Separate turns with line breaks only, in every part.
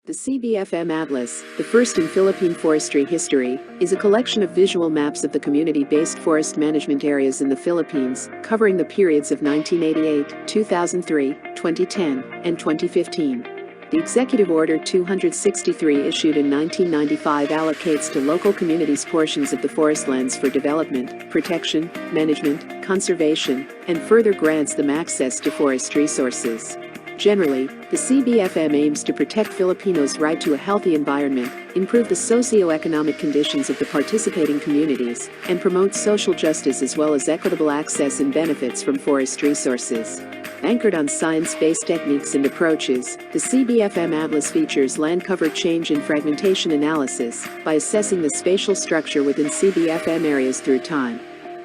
The CBFM Atlas, the first in Philippine forestry history, is a collection of visual maps of the community-based forest management areas in the Philippines, covering the periods of 1988, 2003, 2010, and 2015. The Executive Order 263 issued in 1995 allocates to local communities portions of the forest lands for development, protection, management, conservation, and further grants them access to forest resources. Generally, the CBFM aims to protect Filipinos' right to a healthy environment, improve the socio-economic conditions of the participating communities, and promote social justice as well as equitable access and benefits from forest resources. Anchored on science-based techniques and approaches, the CBFM Atlas features land cover change and fragmentation analysis by assessing the spatial structure within CBFM areas through time.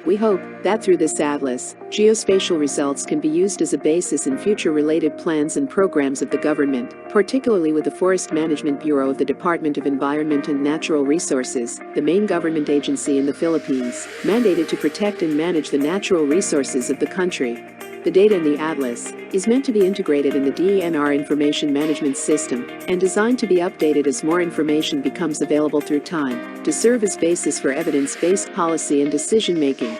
We hope that through this atlas, geospatial results can be used as a basis in future related plans and programs of the government, particularly with the Forest Management Bureau of the Department of Environment and Natural Resources, the main government agency in the Philippines, mandated to protect and manage the natural resources of the country. The data in the atlas is meant to be integrated in the DENR information management system and designed to be updated as more information becomes available through time, to serve as basis for evidence-based policy and decision-making.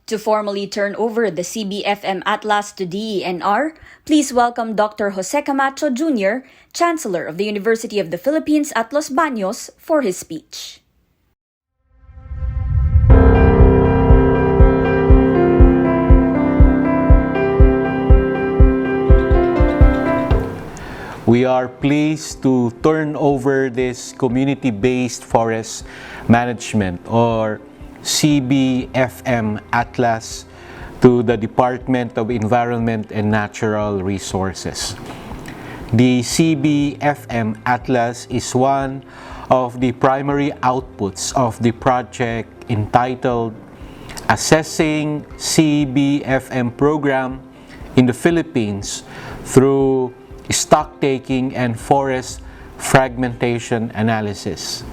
To formally turn over the CBFM Atlas to DENR, please welcome Dr. Jose Camacho Jr., Chancellor of the University of the Philippines at Los Baños, for his speech.
We are pleased to turn over this community-based forest management or CBFM Atlas to the Department of Environment and Natural Resources. The CBFM Atlas is one of the primary outputs of the project entitled Assessing CBFM Program in the Philippines through Stocktaking and Forest Fragmentation Analysis.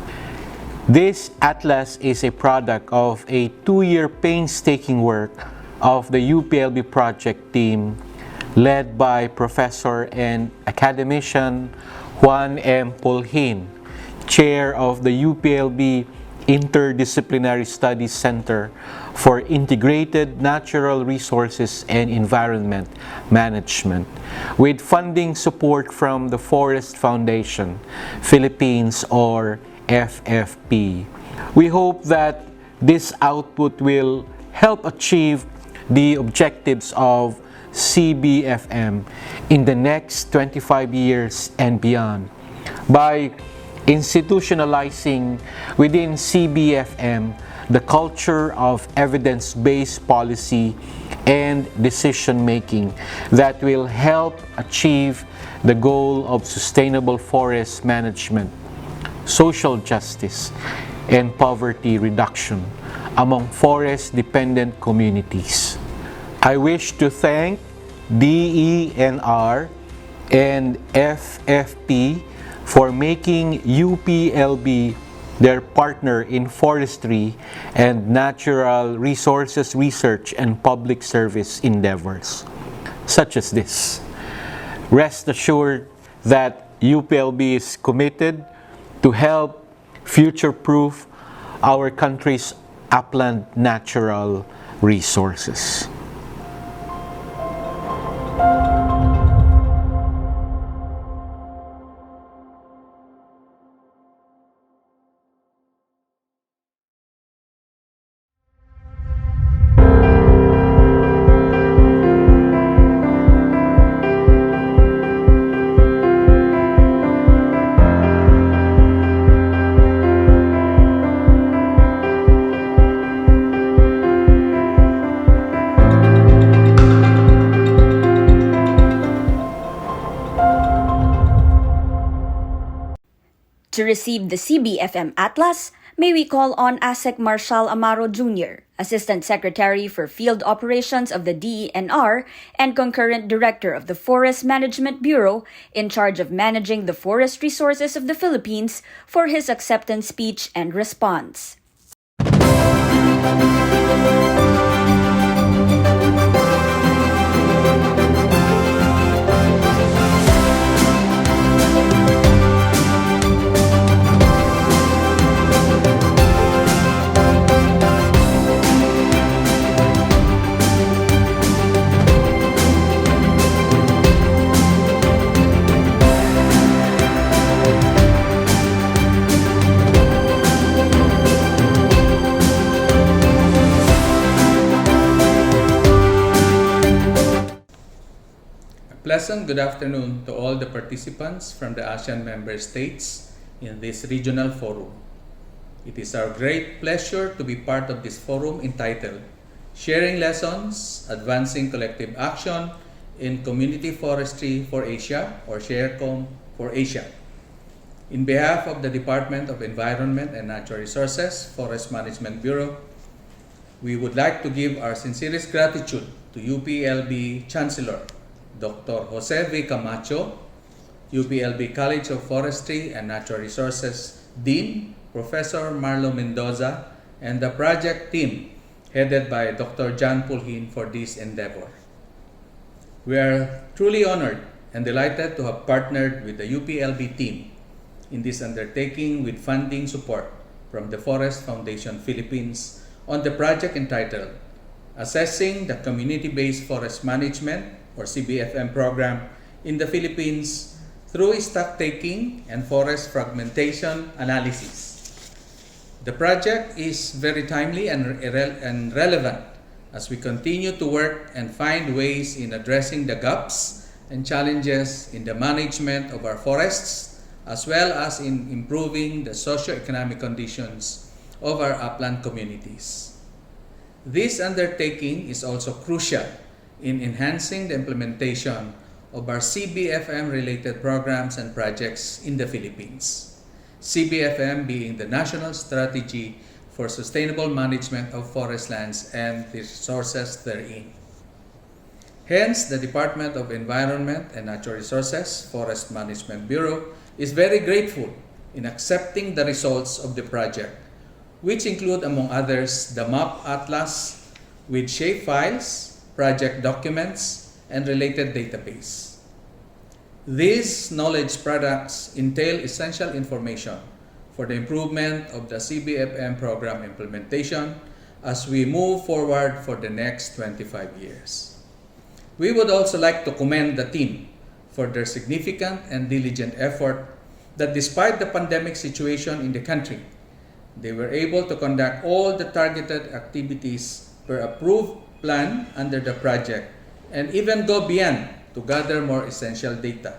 This atlas is a product of a 2-year painstaking work of the UPLB project team led by Professor and academician Juan M. Pulhin, Chair of the UPLB Interdisciplinary Studies Center for Integrated Natural Resources and Environment Management, with funding support from the Forest Foundation, Philippines or FFP. We hope that this output will help achieve the objectives of CBFM in the next 25 years and beyond by institutionalizing within CBFM the culture of evidence-based policy and decision-making that will help achieve the goal of sustainable forest management, social justice, and poverty reduction among forest-dependent communities. I wish to thank DENR and FFP for making UPLB their partner in forestry and natural resources research and public service endeavors, such as this. Rest assured that UPLB is committed to help future-proof our country's upland natural resources.
To receive the CBFM Atlas, may we call on ASEC Marshal Amaro Jr., Assistant Secretary for Field Operations of the DENR and Concurrent Director of the Forest Management Bureau in charge of managing the forest resources of the Philippines, for his acceptance speech and response.
pleasant good afternoon to all the participants from the ASEAN member states in this regional forum. It is our great pleasure to be part of this forum entitled Sharing Lessons, Advancing Collective Action in Community Forestry for Asia, or ShareCom for Asia. In behalf of the Department of Environment and Natural Resources, Forest Management Bureau, we would like to give our sincerest gratitude to UPLB Chancellor, Dr. Jose V. Camacho, UPLB College of Forestry and Natural Resources Dean, Professor Marlo Mendoza, and the project team headed by Dr. John Pulhin for this endeavor. We are truly honored and delighted to have partnered with the UPLB team in this undertaking with funding support from the Forest Foundation Philippines on the project entitled Assessing the Community-Based Forest Management or CBFM program in the Philippines through stock-taking and forest fragmentation analysis. The project is very timely and relevant as we continue to work and find ways in addressing the gaps and challenges in the management of our forests, as well as in improving the socio-economic conditions of our upland communities. This undertaking is also crucial in enhancing the implementation of our CBFM-related programs and projects in the Philippines. CBFM being the National Strategy for Sustainable Management of Forest Lands and the Resources therein. Hence, the Department of Environment and Natural Resources, Forest Management Bureau, is very grateful in accepting the results of the project, which include, among others, the map atlas with shapefiles, project documents, and related database. These knowledge products entail essential information for the improvement of the CBFM program implementation as we move forward for the next 25 years. We would also like to commend the team for their significant and diligent effort that despite the pandemic situation in the country, they were able to conduct all the targeted activities per approved plan under the project and even go beyond to gather more essential data.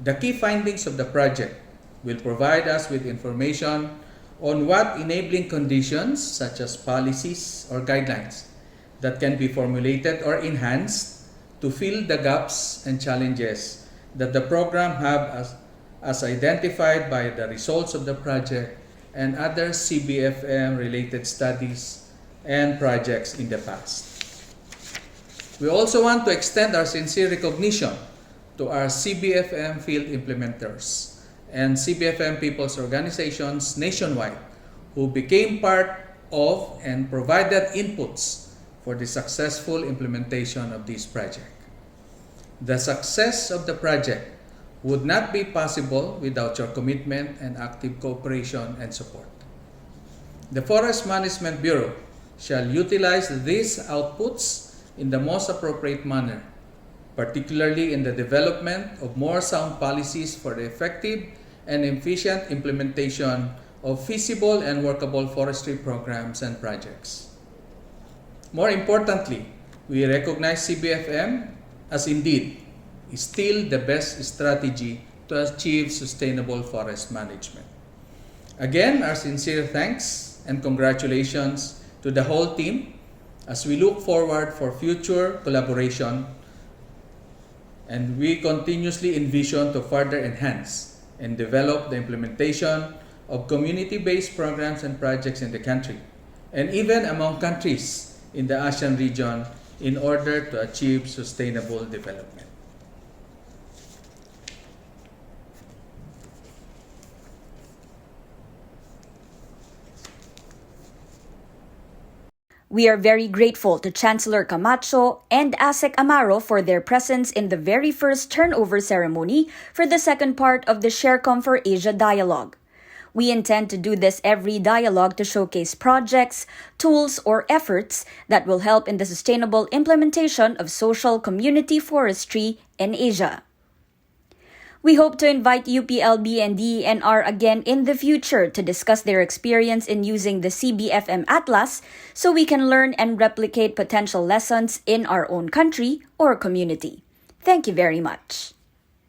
The key findings of the project will provide us with information on what enabling conditions, such as policies or guidelines, that can be formulated or enhanced to fill the gaps and challenges that the program have as identified by the results of the project and other CBFM-related studies and projects in the past. We also want to extend our sincere recognition to our CBFM field implementers and CBFM people's organizations nationwide who became part of and provided inputs for the successful implementation of this project. The success of the project would not be possible without your commitment and active cooperation and support. The Forest Management Bureau shall utilize these outputs in the most appropriate manner, particularly in the development of more sound policies for the effective and efficient implementation of feasible and workable forestry programs and projects. More importantly, we recognize CBFM as indeed is still the best strategy to achieve sustainable forest management. Again, our sincere thanks and congratulations to the whole team as we look forward for future collaboration, and we continuously envision to further enhance and develop the implementation of community-based programs and projects in the country, and even among countries in the ASEAN region in order to achieve sustainable development.
We are very grateful to Chancellor Camacho and ASEC Amaro for their presence in the very first turnover ceremony for the second part of the ShareCom for Asia dialogue. We intend to do this every dialogue to showcase projects, tools, or efforts that will help in the sustainable implementation of social community forestry in Asia. We hope to invite UPLB and DENR again in the future to discuss their experience in using the CBFM Atlas so we can learn and replicate potential lessons in our own country or community. Thank you very much.